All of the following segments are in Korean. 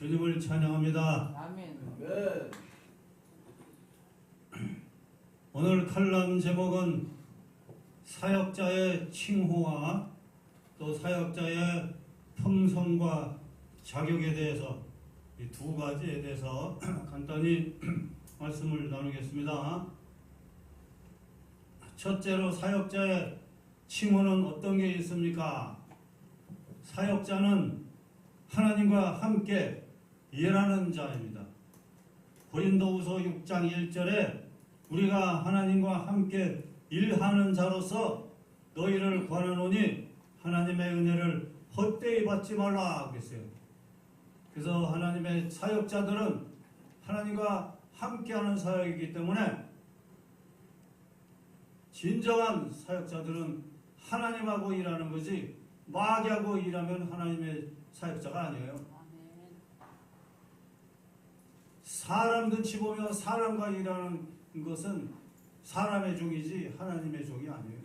주님을 찬양합니다. 아멘. 네. 오늘 칼럼 제목은 사역자의 칭호와 또 사역자의 품성과 자격에 대해서 이 두 가지에 대해서 간단히 말씀을 나누겠습니다. 첫째로 사역자의 칭호는 어떤 게 있습니까? 사역자는 하나님과 함께 일하는 자입니다. 고린도후서 6장 1절에 우리가 하나님과 함께 일하는 자로서 너희를 권하노니 하나님의 은혜를 헛되이 받지 말라 그랬어요. 그래서 하나님의 사역자들은 하나님과 함께하는 사역이기 때문에 진정한 사역자들은 하나님하고 일하는 거지 마귀하고 일하면 하나님의 사역자가 아니에요. 사람 눈치 보며 사람과 일하는 것은 사람의 종이지 하나님의 종이 아니에요.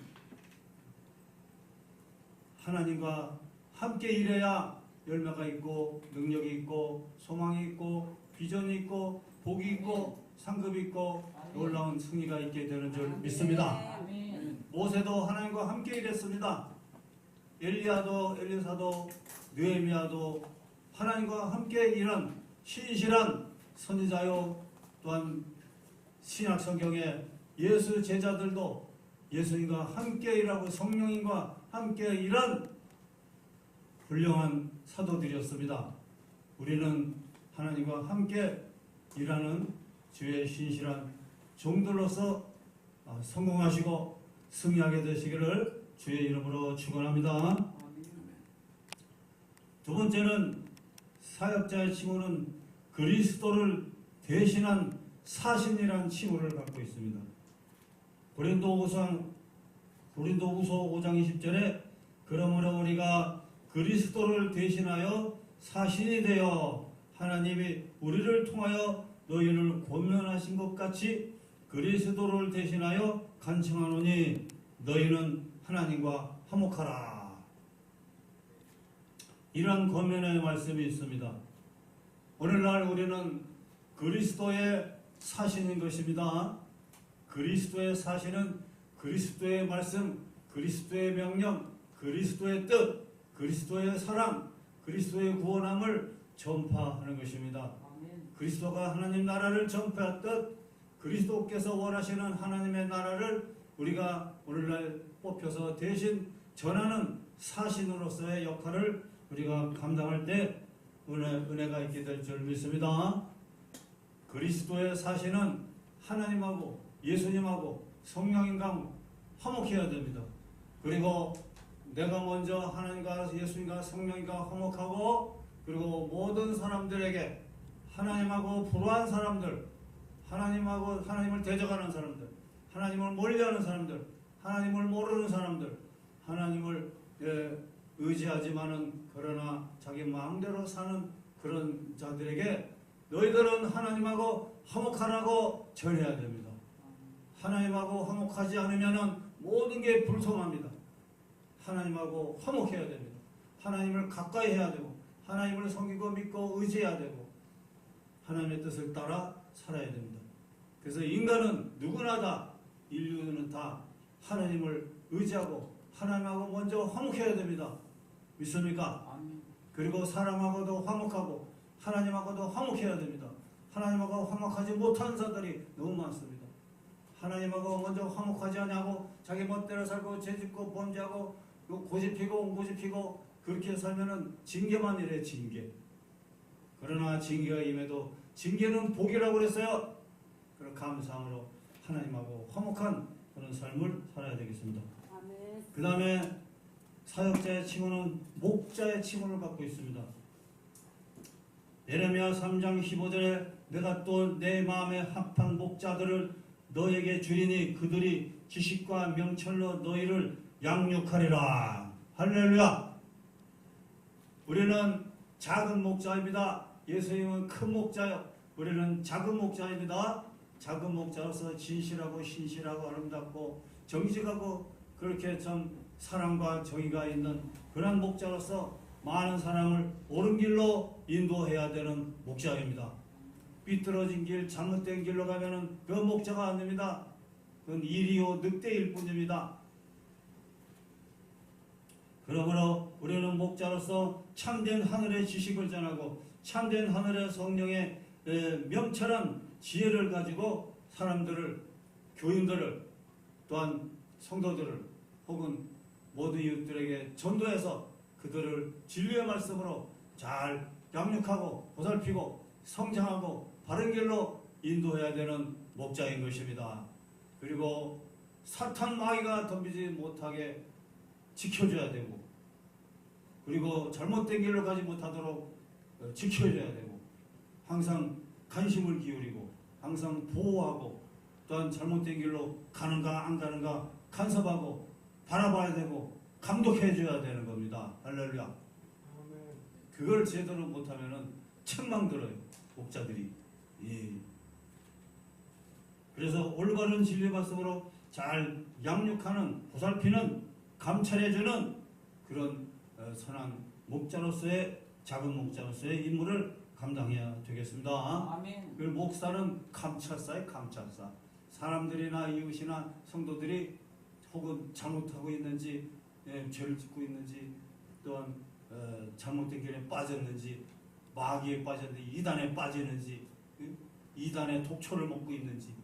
하나님과 함께 일해야 열매가 있고 능력이 있고 소망이 있고 비전이 있고 복이 있고 상급이 있고 놀라운 승리가 있게 되는 줄 믿습니다. 아멘. 모세도 하나님과 함께 일했습니다. 엘리야도 엘리사도 느헤미야도 하나님과 함께 일한 신실한 선지자요. 또한 신약 성경에 예수 제자들도 예수님과 함께 일하고 성령님과 함께 일한 훌륭한 사도들이었습니다. 우리는 하나님과 함께 일하는 주의 신실한 종들로서 성공하시고 승리하게 되시기를 주의 이름으로 축원합니다. 두 번째는 사역자의 칭호는 그리스도를 대신한 사신이라는 칭호를 갖고 있습니다. 고린도후서 5장 20절에 그러므로 우리가 그리스도를 대신하여 사신이 되어 하나님이 우리를 통하여 너희를 권면하신 것 같이 그리스도를 대신하여 간청하노니 너희는 하나님과 화목하라. 이런 권면의 말씀이 있습니다. 오늘날 우리는 그리스도의 사신인 것입니다. 그리스도의 사신은 그리스도의 말씀, 그리스도의 명령, 그리스도의 뜻, 그리스도의 사랑, 그리스도의 구원함을 전파하는 것입니다. 그리스도가 하나님 나라를 전파했듯 그리스도께서 원하시는 하나님의 나라를 우리가 오늘날 뽑혀서 대신 전하는 사신으로서의 역할을 우리가 감당할 때 은혜가 있게 될 줄 믿습니다. 그리스도의 사신은 하나님하고 예수님하고 성령님과 화목해야 됩니다. 그리고 내가 먼저 하나님과 예수님과 성령님과 화목하고 그리고 모든 사람들에게 하나님하고 불화한 사람들, 하나님을 대적하는 사람들, 하나님을 멀리하는 사람들, 하나님을 모르는 사람들, 하나님을 의지하지만은 그러나 자기 마음대로 사는 그런 자들에게 너희들은 하나님하고 화목하라고 전해야 됩니다. 하나님하고 화목하지 않으면은 모든 게 불통합니다. 하나님하고 화목해야 됩니다. 하나님을 가까이 해야 되고 하나님을 섬기고 믿고 의지해야 되고 하나님의 뜻을 따라 살아야 됩니다. 그래서 인간은 누구나 다 인류는 다 하나님을 의지하고 하나님하고 먼저 화목해야 됩니다. 믿습니까? 그리고 사람하고도 화목하고 하나님하고도 화목해야 됩니다. 하나님하고 화목하지 못한 자들이 너무 많습니다. 하나님하고 먼저 화목하지 않냐고 자기 멋대로 살고 죄짓고 범죄하고 고집피고 옹고집피고 그렇게 살면은 징계만 이래 징계. 그러나 징계가 임해도 징계는 복이라고 그랬어요. 그런 감사함으로 하나님하고 화목한 그런 삶을 살아야 되겠습니다. 그 다음에 사역자의 칭호는 목자의 칭호를 갖고 있습니다. 예레미야 3장 15절에 내가 또 내 마음에 합한 목자들을 너에게 주리니 그들이 지식과 명철로 너희를 양육하리라. 할렐루야. 우리는 작은 목자입니다. 예수님은 큰 목자요. 우리는 작은 목자입니다. 작은 목자로서 진실하고 신실하고 아름답고 정직하고 그렇게 좀 사랑과 정의가 있는 그런 목자로서 많은 사람을 옳은 길로 인도해야 되는 목자입니다. 삐뚤어진 길, 잘못된 길로 가면은 그 목자가 안 됩니다. 그건 일이요 늑대일 뿐입니다. 그러므로 우리는 목자로서 참된 하늘의 지식을 전하고 참된 하늘의 성령의 명철한 지혜를 가지고 사람들을, 교인들을, 또한 성도들을 혹은 모든 이웃들에게 전도해서 그들을 진리의 말씀으로 잘 양육하고 보살피고 성장하고 바른 길로 인도해야 되는 목자인 것입니다. 그리고 사탄 마귀가 덤비지 못하게 지켜줘야 되고, 그리고 잘못된 길로 가지 못하도록 지켜줘야 되고, 항상 관심을 기울이고 항상 보호하고, 또한 잘못된 길로 가는가 안 가는가 간섭하고 바라봐야 되고 감독해줘야 되는 겁니다. 할렐루야. 그걸 제대로 못하면은 책망들어요, 목자들이. 예. 그래서 올바른 진리 말씀으로 잘 양육하는, 보살피는, 감찰해주는 그런 선한 목자로서의, 작은 목자로서의 임무를 감당해야 되겠습니다. 아멘. 그 목사는 감찰사예요, 감찰사. 사람들이나 이웃이나 성도들이 혹은 잘못하고 있는지, 죄를 짓고 있는지, 또한 잘못된 길에 빠졌는지, 마귀에 빠졌는지, 이단에 빠지는지, 이단의 독초를 먹고 있는지,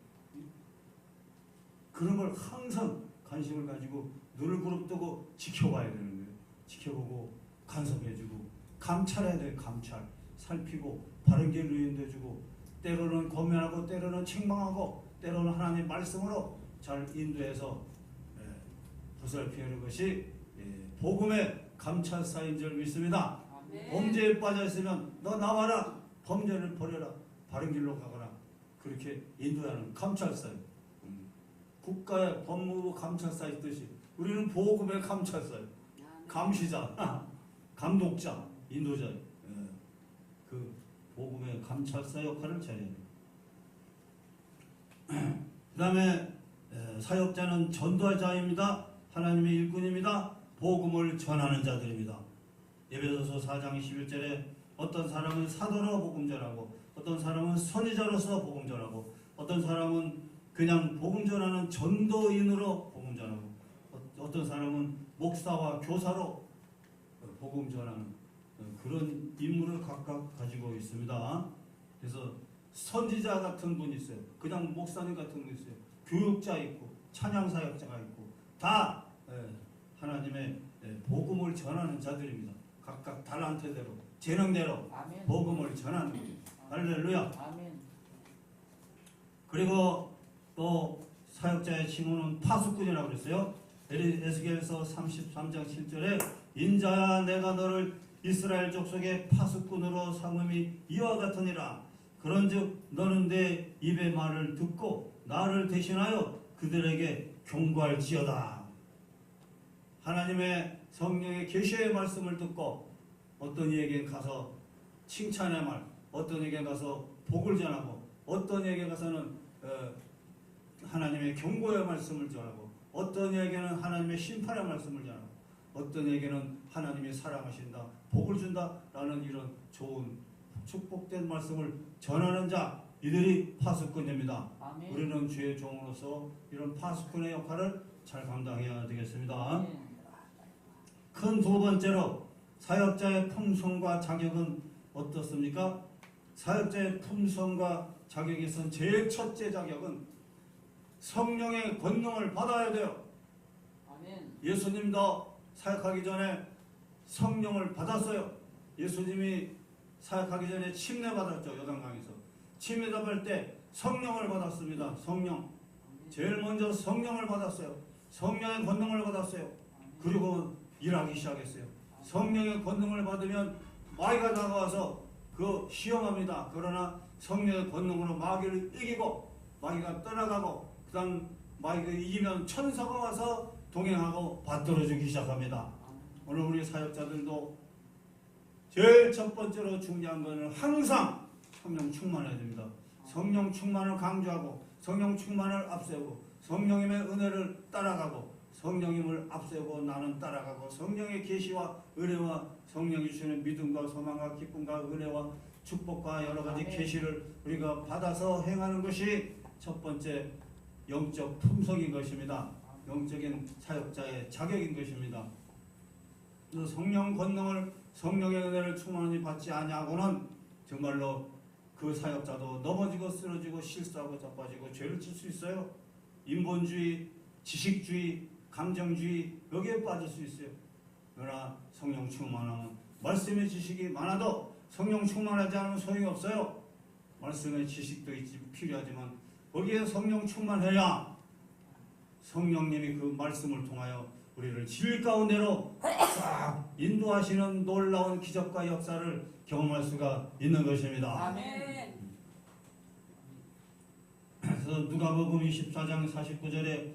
그런 걸 항상 관심을 가지고 눈을 부릅뜨고 지켜봐야 되는 거예요. 지켜보고 간섭해주고 감찰해야 돼요. 감찰. 살피고 바른 길로 인도해주고, 때로는 권면하고 때로는 책망하고 때로는 하나님의 말씀으로 잘 인도해서 보살피는 것이 복음의 감찰사인 줄 믿습니다. 아멘. 범죄에 빠져있으면 너 나와라, 범죄를 버려라, 바른 길로 가거라, 그렇게 인도하는 감찰사예요. 국가의 법무부 감찰사 있듯이 우리는 복음의 감찰사예요. 감시자, 감독자, 인도자, 그 복음의 감찰사 역할을 잘해야 돼요. 그 다음에 사역자는 전도자입니다. 하나님의 일꾼입니다. 복음을 전하는 자들입니다. 에베소서 4장 11절에 어떤 사람은 사도로 복음 전하고, 어떤 사람은 선지자로서 복음 전하고, 어떤 사람은 그냥 복음 전하는 전도인으로 복음 전하고, 어떤 사람은 목사와 교사로 복음 전하는 그런 임무를 각각 가지고 있습니다. 그래서 선지자 같은 분이 있어요. 그냥 목사님 같은 분이 있어요. 교육자 있고 찬양사역자가 있고 다 하나님의 복음을 전하는 자들입니다. 각각 달란트대로, 재능대로 아멘. 복음을 전하는 거예요. 할렐루야. 아멘. 그리고 또 사역자의 칭호는 파수꾼이라고 그랬어요. 에스겔서 33장 7절에 인자야 내가 너를 이스라엘 족속의 파수꾼으로 삼음이 이와 같으니라. 그런즉 너는 내 입의 말을 듣고 나를 대신하여 그들에게 경고할지어다. 하나님의 성령의 계시의 말씀을 듣고 어떤 이에게 가서 칭찬의 말, 어떤 이에게 가서 복을 전하고, 어떤 이에게 가서는 하나님의 경고의 말씀을 전하고, 어떤 이에게는 하나님의 심판의 말씀을 전하고, 어떤 이에게는 하나님이 사랑하신다, 복을 준다라는 이런 좋은 축복된 말씀을 전하는 자, 이들이 파수꾼입니다. 아멘. 우리는 주의 종으로서 이런 파수꾼의 역할을 잘 감당해야 되겠습니다. 아멘. 큰 두 번째로 사역자의 품성과 자격은 어떻습니까? 사역자의 품성과 자격에선 제일 첫째 자격은 성령의 권능을 받아야 돼요. 아멘. 예수님도 사역하기 전에 성령을 받았어요. 예수님이 사역하기 전에 침례받았죠. 요단강에서 침례답할 때 성령을 받았습니다. 성령, 제일 먼저 성령을 받았어요. 성령의 권능을 받았어요. 그리고 일하기 시작했어요. 성령의 권능을 받으면 마귀가 다가와서 그 시험합니다. 그러나 성령의 권능으로 마귀를 이기고 마귀가 떠나가고, 그 다음 마귀가 이기면 천사가 와서 동행하고 받들어주기 시작합니다. 오늘 우리 사역자들도 제일 첫 번째로 중요한 것은 항상 성령 충만해야 됩니다. 성령 충만을 강조하고 성령 충만을 앞세우고 성령님의 은혜를 따라가고 성령님을 앞세우고 나는 따라가고 성령의 계시와 은혜와 성령이 주시는 믿음과 소망과 기쁨과 은혜와 축복과 여러 가지 아멘. 계시를 우리가 받아서 행하는 것이 첫 번째 영적 품성인 것입니다. 영적인 사역자의 자격인 것입니다. 그래서 성령 권능을 성령의 은혜를 충만히 받지 아니하고는 정말로 그 사역자도 넘어지고 쓰러지고 실수하고 자빠지고 죄를 질 수 있어요. 인본주의, 지식주의, 감정주의 여기에 빠질 수 있어요. 그러나 성령 충만하면 말씀의 지식이 많아도 성령 충만하지 않으면 소용이 없어요. 말씀의 지식도 필요하지만 거기에 성령 충만해야 성령님이 그 말씀을 통하여 우리를 질 가운데로 싹 인도하시는 놀라운 기적과 역사를 경험할 수가 있는 것입니다. 아멘. 그래서 누가복음 24장 49절에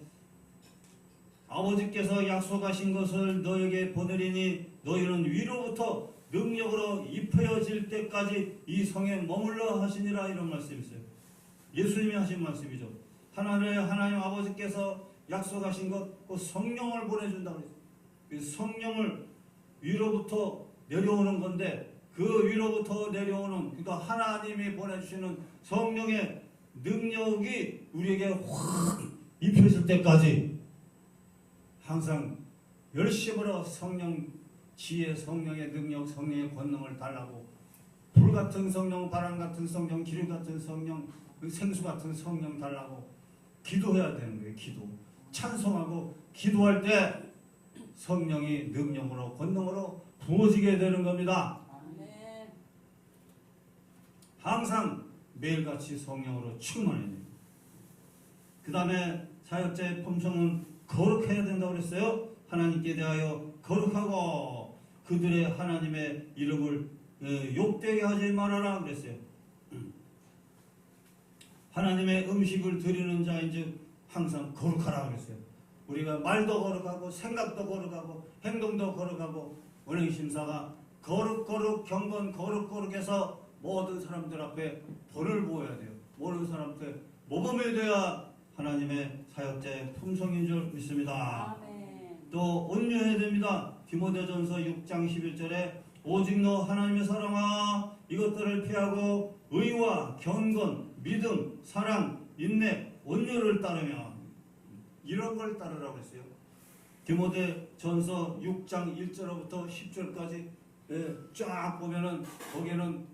아버지께서 약속하신 것을 너에게 보내리니 너희는 위로부터 능력으로 입혀질 때까지 이 성에 머물러 하시니라 이런 말씀이 있어요. 예수님이 하신 말씀이죠. 하나님 아버지께서 약속하신 것, 그 성령을 보내준다고 했어요. 그 성령을 위로부터 내려오는 건데 그 위로부터 내려오는 그러니까 하나님이 보내주시는 성령의 능력이 우리에게 확 입혀질 때까지 항상 열심으로 성령 지혜, 성령의 능력, 성령의 권능을 달라고 불 같은 성령, 바람 같은 성령, 기름 같은 성령, 생수 같은 성령 달라고 기도해야 되는 거예요. 기도. 찬송하고 기도할 때 성령이 능력으로 권능으로 부어지게 되는 겁니다. 아멘. 항상 매일같이 성령으로 충만해야 돼요. 그 다음에 사역자의 품성은 거룩해야 된다고 그랬어요. 하나님께 대하여 거룩하고 그들의 하나님의 이름을 욕되게 하지 말아라 그랬어요. 하나님의 음식을 드리는 자인즉 항상 거룩하라 그랬어요. 우리가 말도 거룩하고 생각도 거룩하고 행동도 거룩하고 은행심사가 거룩 경건 거룩해서 모든 사람들 앞에 본을 보여야 돼요. 모든 사람한테 모범이 돼야 하나님의 사역자의 품성인 줄 믿습니다. 아멘. 또 온유해야 됩니다. 디모데전서 6장 11절에 오직 너 하나님의 사랑아 이것들을 피하고 의와 경건, 믿음, 사랑, 인내, 온유를 따르며 이런 걸 따르라고 했어요. 디모데전서 6장 1절부터 10절까지 쫙 보면은 거기에는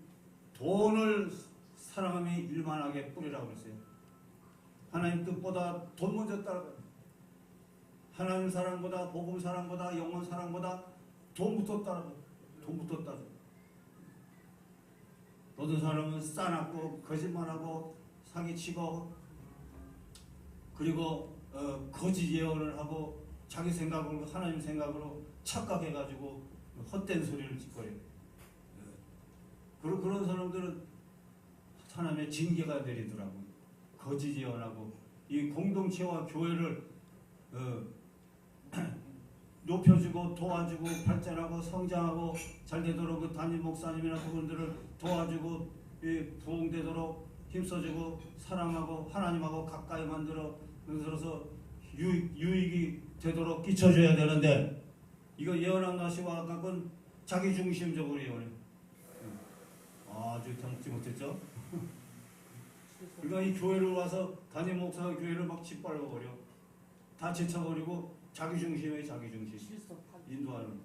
돈을 사랑함이 일만하게 뿌리라고 했어요. 하나님 뜻보다 돈 먼저 따라가요. 하나님 사랑보다 복음 사랑보다 영혼 사랑보다 돈부터 따라가요. 돈부터 따져. 어떤 사람은 싸납고 거짓말하고 사기치고 그리고 거짓 예언을 하고 자기 생각으로 하나님 생각으로 착각해가지고 헛된 소리를 짓거려요. 그런 사람들은 하나님의 징계가 내리더라고요. 거짓 예언하고 이 공동체와 교회를 높여주고 도와주고 발전하고 성장하고 잘되도록 그 담임 목사님이나 그분들을 도와주고 부흥되도록 힘써주고 사랑하고 하나님하고 가까이 만들어서 유익이 되도록 끼쳐줘야 되는데 이거 예언한 나시와 각은 자기중심적으로 예언해요. 아주 담지 못했죠? 그러니까 이 교회를 와서 담임 목사가 교회를 막 짓밟아버려. 다 제쳐버리고 자기중심에 자기중심 인도하는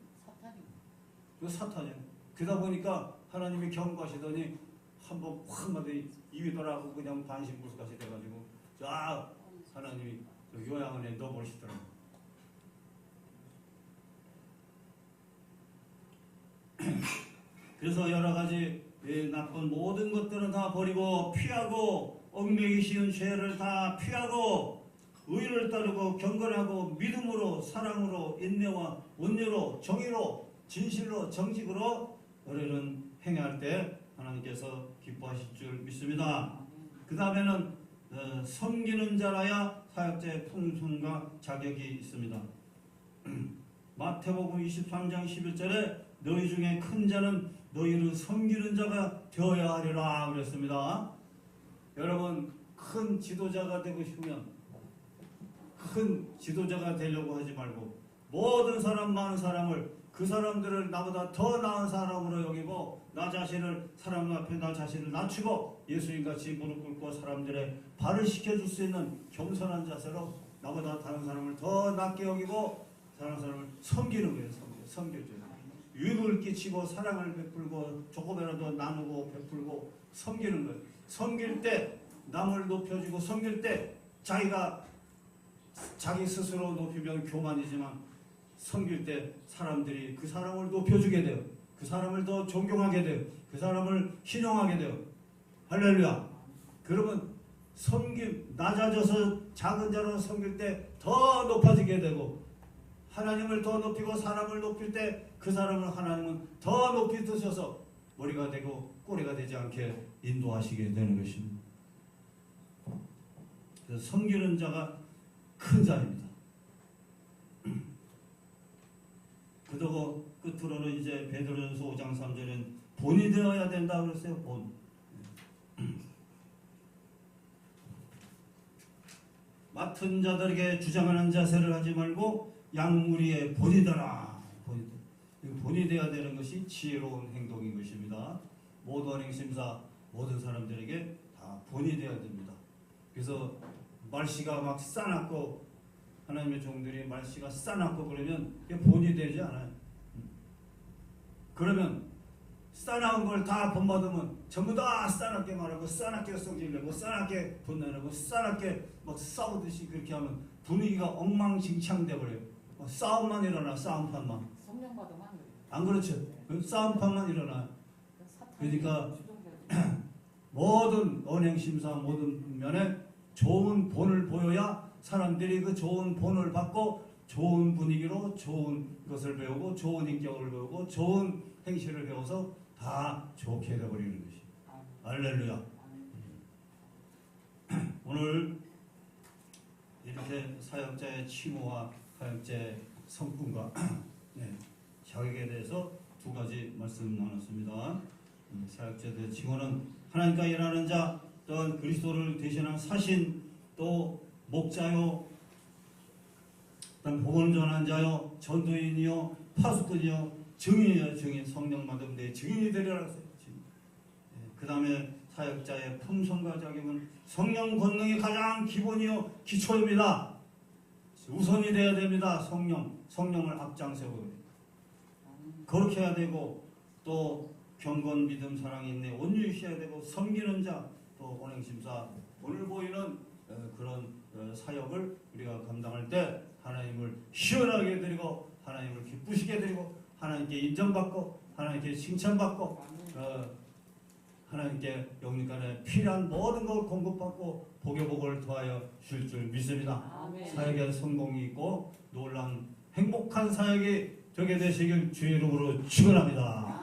그 사탄이에요. 그러다 보니까 하나님이 경고하시더니 한번 한마디 입이 돌아가고 그냥 반신불수같이 돼가지고 자 하나님이 요양원에 넣어버리시더라고요. 그래서 여러가지 나쁜 모든 것들은 다 버리고 피하고 얽매기 쉬운 죄를 다 피하고 의를 따르고 경건하고 믿음으로 사랑으로 인내와 온유로 정의로 진실로 정직으로 너희는 행할 때 하나님께서 기뻐하실 줄 믿습니다. 그 다음에는 섬기는 자라야 사역자의 품성과 자격이 있습니다. 마태복음 23장 11절에 너희 중에 큰 자는 너희를 섬기는 자가 되어야 하리라 그랬습니다. 여러분 큰 지도자가 되고 싶으면 큰 지도자가 되려고 하지 말고 모든 사람 많은 사람을 그 사람들을 나보다 더 나은 사람으로 여기고 나 자신을 사람 앞에 나 자신을 낮추고 예수님같이 무릎 꿇고 사람들의 발을 시켜줄 수 있는 겸손한 자세로 나보다 다른 사람을 더 낮게 여기고 다른 사람을 섬기는 거예요. 섬겨줘요. 유익을 끼치고 사랑을 베풀고 조금이라도 나누고 베풀고 섬기는 거예요. 섬길 때 남을 높여주고 섬길 때 자기가 자기 스스로 높이면 교만이지만 섬길 때 사람들이 그 사람을 높여주게 돼요. 그 사람을 더 존경하게 돼요. 그 사람을 신용하게 돼요. 할렐루야. 그러면 섬김 낮아져서 작은 자로 섬길 때 더 높아지게 되고 하나님을 더 높이고 사람을 높일 때 그 사람을 하나님은 더 높이 드셔서 머리가 되고 꼬리가 되지 않게 인도하시게 되는 것입니다. 그래서 섬기는 자가 큰 자입니다. 그러고 끝으로는 이제 베드로전서 5장 3절은 본이 되어야 된다 그랬어요. 본. 맡은 자들에게 주장하는 자세를 하지 말고 양무리의 본이 되라. 본이 되어야 되는 것이 지혜로운 행동인 것입니다. 모든 행심사 모든 사람들에게 다 본이 되어야 됩니다. 그래서 말씨가 막 싸납고 하나님의 종들이 말씨가 싸납고 그러면 그게 본이 되지 않아요. 그러면 싸나운 걸 다 본받으면 전부 다 싸납게 말하고 싸납게 성질내고 싸납게 분내고 싸납게 막 싸우듯이 그렇게 하면 분위기가 엉망진창돼 버려요. 싸움만 일어나. 싸움판만. 성령 받으면 안 그래요. 안 그렇죠? 싸움판만 일어나. 그러니까 주동자들. 모든 언행심사 모든 면에 좋은 본을 보여야 사람들이 그 좋은 본을 받고 좋은 분위기로 좋은 것을 배우고 좋은 인격을 배우고 좋은 행실을 배워서 다 좋게 되어버리는 것이. 할렐루야. 오늘 이렇게 사역자의 칭호와 사역자의 성품과 자격에 대해서 두 가지 말씀 나눴습니다. 사역자의 칭호는 하나님과 일하는 자, 또한 그리스도를 대신한 사신, 또 목자요, 복음을 전하는 자요, 전도인이요, 파수꾼이요, 증인이요, 증인, 성령 받은 데 증인이 되리라 했어요. 그 다음에 사역자의 품성과 자격은 성령 권능이 가장 기본이요, 기초입니다. 우선이 되어야 됩니다. 성령을 앞장세우고 그렇게 해야 되고, 또 경건, 믿음, 사랑, 인내, 온유 있어야 되고, 섬기는 자, 또 언행심사, 본을 보이는 그런 사역을 우리가 감당할 때 하나님을 시원하게 드리고 하나님을 기쁘시게 드리고 하나님께 인정받고 하나님께 칭찬받고 하나님께 영육간에 필요한 모든 걸 공급받고 복의 복을 더하여 줄 줄 믿습니다. 아멘. 사역에 성공이 있고 놀라운 행복한 사역이 되게 되시길 주의 이름으로 축원합니다.